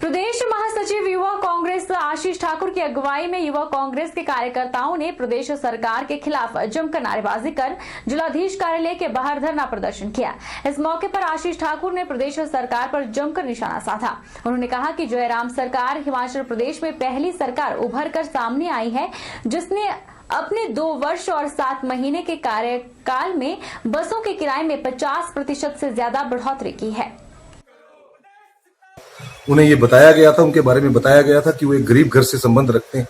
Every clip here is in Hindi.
प्रदेश महासचिव युवा कांग्रेस आशीष ठाकुर की अगुवाई में युवा कांग्रेस के कार्यकर्ताओं ने प्रदेश सरकार के खिलाफ जमकर नारेबाजी कर जिलाधीश कार्यालय के बाहर धरना प्रदर्शन किया। इस मौके पर आशीष ठाकुर ने प्रदेश सरकार पर जमकर निशाना साधा। उन्होंने कहा कि जयराम सरकार हिमाचल प्रदेश में पहली सरकार उभर कर सामने आई है जिसने अपने 2 वर्ष और 7 महीने के कार्यकाल में बसों के किराए में 50% से ज्यादा बढ़ोतरी की है। उन्हें ये बताया गया था, उनके बारे में बताया गया था कि वो एक गरीब घर से संबंध रखते हैं,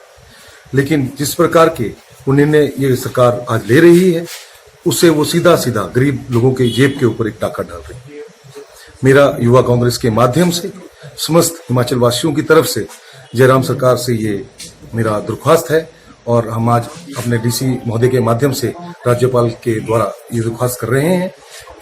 लेकिन जिस प्रकार के उन्होंने ये सरकार आज ले रही है उससे वो सीधा सीधा गरीब लोगों के जेब के ऊपर एक टाका डाल रही है। मेरा युवा कांग्रेस के माध्यम से समस्त हिमाचल वासियों की तरफ से जयराम सरकार से ये मेरा दरख्वास्त है और हम आज अपने डीसी महोदय के माध्यम से राज्यपाल के द्वारा ये दरख्वास्त कर रहे हैं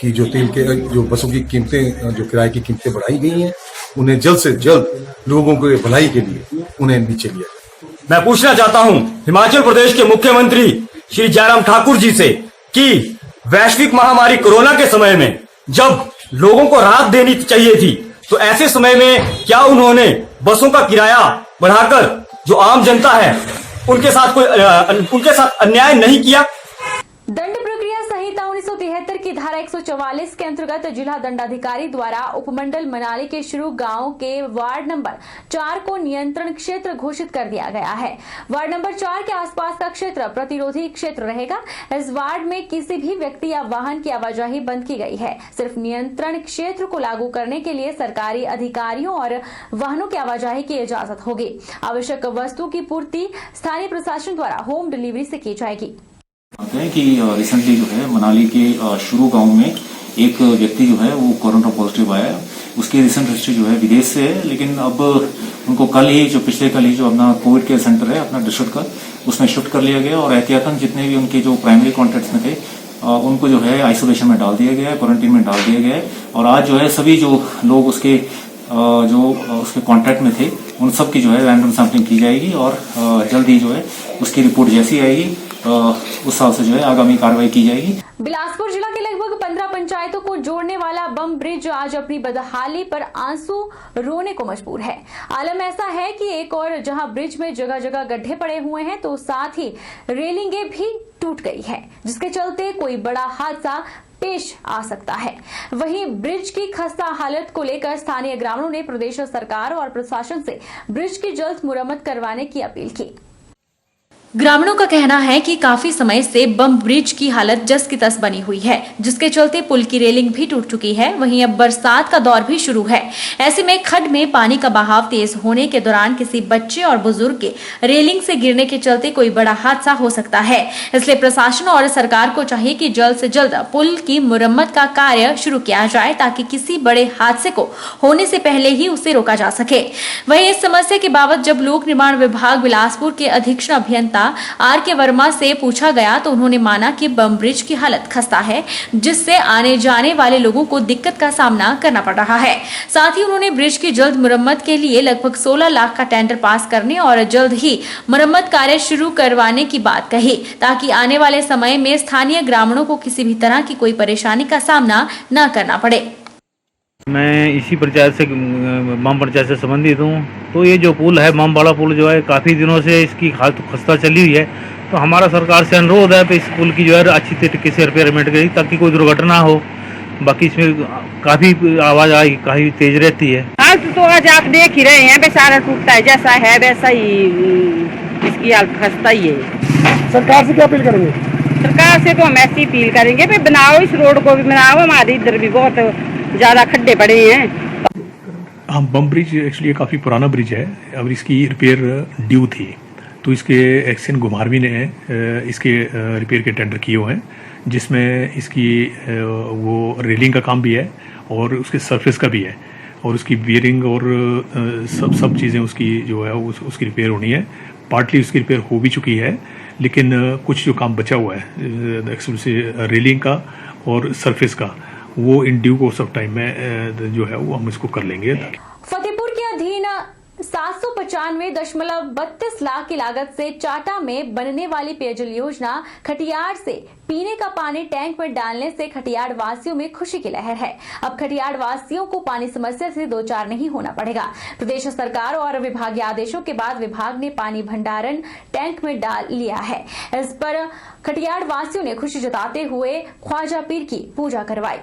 कि जो तेल के जो बसों की कीमतें, जो किराए की कीमतें बढ़ाई गई हैं, उन्हें जल्द से जल्द लोगों के भलाई के लिए उन्हें नीचे लिया जाए। मैं पूछना चाहता हूं हिमाचल प्रदेश के मुख्यमंत्री श्री जयराम ठाकुर जी से कि वैश्विक महामारी कोरोना के समय में जब लोगों को राहत देनी चाहिए थी तो ऐसे समय में क्या उन्होंने बसों का किराया बढ़ाकर जो आम जनता है उनके साथ अन्याय नहीं किया। दंड प्रक्रिया संहिता 1973 की धारा 144 के अंतर्गत जिला दंडाधिकारी द्वारा उपमंडल मनाली के शुरू गांव के वार्ड नंबर 4 को नियंत्रण क्षेत्र घोषित कर दिया गया है। वार्ड नंबर 4 के आसपास का क्षेत्र प्रतिरोधी क्षेत्र रहेगा। इस वार्ड में किसी भी व्यक्ति या वाहन की आवाजाही बंद की गई है। सिर्फ नियंत्रण क्षेत्र को लागू करने के लिए सरकारी अधिकारियों और वाहनों की आवाजाही की इजाजत होगी। आवश्यक वस्तु की पूर्ति स्थानीय प्रशासन द्वारा होम डिलीवरी से की जाएगी। है कि रिसेंटली जो है मनाली के शुरू गांव में एक व्यक्ति जो है वो कोरोना पॉजिटिव आया। उसकी रिसेंट हिस्ट्री जो है विदेश से है, लेकिन अब उनको पिछले कल ही जो अपना कोविड केयर सेंटर है अपना डिस्ट्रिक्ट का उसमें शिफ्ट कर लिया गया और एहतियातन जितने भी उनके जो प्राइमरी कॉन्टेक्ट्स में थे उनको जो है आइसोलेशन में डाल दिया गया है, क्वारंटीन में डाल दिया गया है। और आज जो है सभी जो लोग उसके कॉन्टैक्ट में थे उन सब की जो है रैंडम सैंपलिंग की जाएगी और जल्द ही जो है उसकी रिपोर्ट जैसी आएगी उस हिसाब से जो है आगामी कार्रवाई की जाएगी। बिलासपुर जिला के लगभग 15 पंचायतों को जोड़ने वाला बम ब्रिज आज अपनी बदहाली पर आंसू रोने को मजबूर है। आलम ऐसा है कि एक और जहां ब्रिज में जगह जगह गड्ढे पड़े हुए हैं तो साथ ही रेलिंगें भी टूट गई है, जिसके चलते कोई बड़ा हादसा पेश आ सकता है। वहीं ब्रिज की खस्ता हालत को लेकर स्थानीय ग्रामीणों ने प्रदेश सरकार और प्रशासन से ब्रिज की जल्द मुरम्मत करवाने की अपील की। ग्रामीणों का कहना है कि काफी समय से बम ब्रिज की हालत जस की तस बनी हुई है, जिसके चलते पुल की रेलिंग भी टूट चुकी है। वहीं अब बरसात का दौर भी शुरू है। ऐसे में खड्ड में पानी का बहाव तेज होने के दौरान किसी बच्चे और बुजुर्ग के रेलिंग से गिरने के चलते कोई बड़ा हादसा हो सकता है। इसलिए प्रशासन और सरकार को चाहिए कि जल्द से जल्द पुल की मुरम्मत का कार्य शुरू किया जाए ताकि किसी बड़े हादसे को होने से पहले ही उसे रोका जा सके। वहीं इस समस्या के बाबत जब लोक निर्माण विभाग बिलासपुर के अधीक्षण अभियंता आर के वर्मा से पूछा गया तो उन्होंने माना कि बम ब्रिज की हालत खस्ता है, जिससे आने जाने वाले लोगों को दिक्कत का सामना करना पड़ रहा है। साथ ही उन्होंने ब्रिज की जल्द मुरम्मत के लिए लगभग 16 लाख का टेंडर पास करने और जल्द ही मुरम्मत कार्य शुरू करवाने की बात कही, ताकि आने वाले समय में स्थानीय ग्रामीणों को किसी भी तरह की कोई परेशानी का सामना न करना पड़े। मैं इसी पंचायत से माम पंचायत से संबंधित हूँ। तो ये जो पुल है माम वाला पुल जो है काफ़ी दिनों से इसकी हालत खस्ता चली हुई है। तो हमारा सरकार से अनुरोध है कि इस पुल की जो है अच्छी तरीके से रिपेयरमेंट करें ताकि कोई दुर्घटना हो। बाकी इसमें काफ़ी आवाज़ आई काफ़ी तेज रहती है। आज तो आज आप देख ही रहे हैं बेचारा टूटता है, जैसा है वैसा ही इसकी हालत खस्ता ही है। सरकार से क्या अपील करेंगे? सरकार से तो हम ऐसी अपील करेंगे भी बनाओ, इस रोड को भी बनाओ। हमारे इधर भी बहुत ज्यादा खड्डे पड़े हैं। हाँ, बम ब्रिज एक्चुअली ये काफ़ी पुराना ब्रिज है और इसकी रिपेयर ड्यू थी, तो इसके एक्सन घुमारवी ने इसके रिपेयर के टेंडर किए हुए हैं, जिसमें इसकी वो रेलिंग का काम भी है और उसके सरफेस का भी है और उसकी बियरिंग और सब चीज़ें उसकी जो है उसकी रिपेयर होनी है। पार्टली उसकी रिपेयर हो भी चुकी है, लेकिन कुछ जो काम बचा हुआ है एक्चुअली से रेलिंग का और सरफेस का, वो in due course of time में जो है वो हम इसको कर लेंगे। फतेहपुर के अधीन 795.32 लाख की लागत से चाटा में बनने वाली पेयजल योजना खटियाड़ से पीने का पानी टैंक में डालने से खटियाड़ वासियों में खुशी की लहर है। अब खटियाड़ वासियों को पानी समस्या से दो चार नहीं होना पड़ेगा। प्रदेश सरकार और विभागीय आदेशों के बाद विभाग ने पानी भंडारण टैंक में डाल लिया है। इस पर खटियाड़ वासियों ने खुशी जताते हुए ख्वाजा पीर की पूजा करवाई।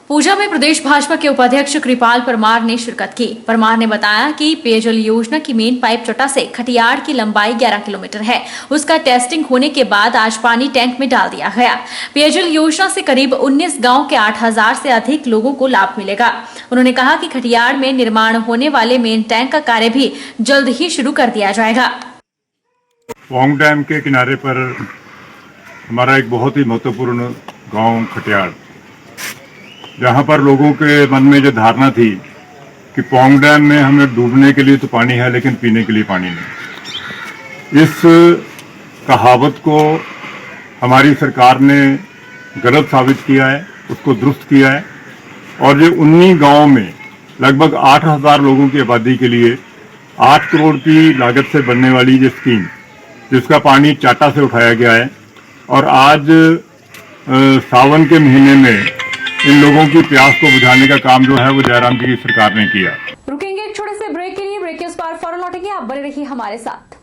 पूजा में प्रदेश भाजपा के उपाध्यक्ष कृपाल परमार ने शिरकत की। परमार ने बताया कि पेयजल योजना की मेन पाइप चटा से खटियाड़ की लंबाई 11 किलोमीटर है। उसका टेस्टिंग होने के बाद आज पानी टैंक में डाल दिया गया। पेयजल योजना से करीब 19 गांव के 8000 से अधिक लोगों को लाभ मिलेगा। उन्होंने कहा कि खटियाड़ में निर्माण होने वाले मेन टैंक का कार्य भी जल्द ही शुरू कर दिया जाएगा। पौंग डैम के किनारे पर हमारा एक बहुत ही महत्वपूर्ण गांव खटियाड़, जहां पर लोगों के मन में जो धारणा थी कि पौंग डैम में हमें डूबने के लिए तो पानी है लेकिन पीने के लिए पानी नहीं, इस कहावत को हमारी सरकार ने गलत साबित किया है, उसको दुरुस्त किया है और ये 19 गांवों में लगभग 8000 लोगों की आबादी के लिए 8 करोड़ की लागत से बनने वाली ये स्कीम, जिसका पानी चाटा से उठाया गया है और आज सावन के महीने में इन लोगों की प्यास को बुझाने का काम जो है वो जयराम जी की सरकार ने किया। रुकेंगे एक छोटे से ब्रेक के लिए। ब्रेक के उस पार फौरन लौटेंगे, आप बने रहिए हमारे साथ।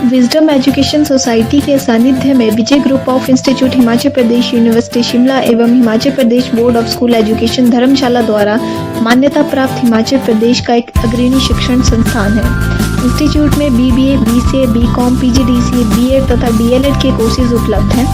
विजडम एजुकेशन सोसाइटी के सानिध्य में Vijay Group of Institute Himachal Pradesh University Shimla एवं Himachal Pradesh Board of School Education Dharamshala द्वारा मान्यता प्राप्त हिमाचल प्रदेश का एक अग्रणी शिक्षण संस्थान है। इंस्टीट्यूट में BBA, BCA, BCom, PGDCA, B.Ed तथा DLED के कोर्सेज उपलब्ध हैं।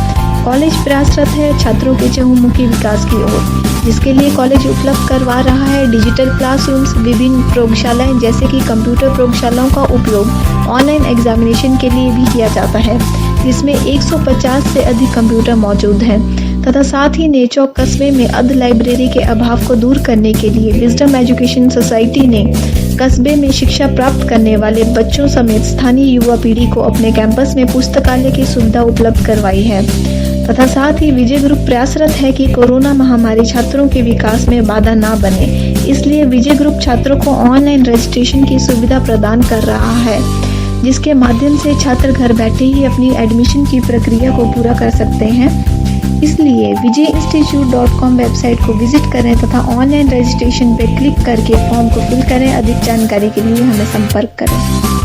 कॉलेज प्रयासरत है छात्रों के चहुमुखी विकास की ओर, जिसके लिए कॉलेज उपलब्ध करवा रहा है डिजिटल क्लासरूम्स, विभिन्न प्रयोगशालाएं जैसे कि कंप्यूटर प्रयोगशालाओं का उपयोग ऑनलाइन एग्जामिनेशन के लिए भी किया जाता है, जिसमें 150 से अधिक कंप्यूटर मौजूद हैं तथा साथ ही नेचौक कस्बे में अर्ध लाइब्रेरी के अभाव को दूर करने के लिए विजडम एजुकेशन सोसाइटी ने कस्बे में शिक्षा प्राप्त करने वाले बच्चों समेत स्थानीय युवा पीढ़ी को अपने कैंपस में पुस्तकालय की सुविधा उपलब्ध करवाई है तथा साथ ही विजय ग्रुप प्रयासरत है कि कोरोना महामारी छात्रों के विकास में बाधा न बने, इसलिए विजय ग्रुप छात्रों को ऑनलाइन रजिस्ट्रेशन की सुविधा प्रदान कर रहा है, जिसके माध्यम से छात्र घर बैठे ही अपनी एडमिशन की प्रक्रिया को पूरा कर सकते हैं। इसलिए vijayinstitute.com वेबसाइट को विजिट करें तथा ऑनलाइन रजिस्ट्रेशन पर क्लिक करके फॉर्म को फिल करें। अधिक जानकारी के लिए हमें संपर्क करें।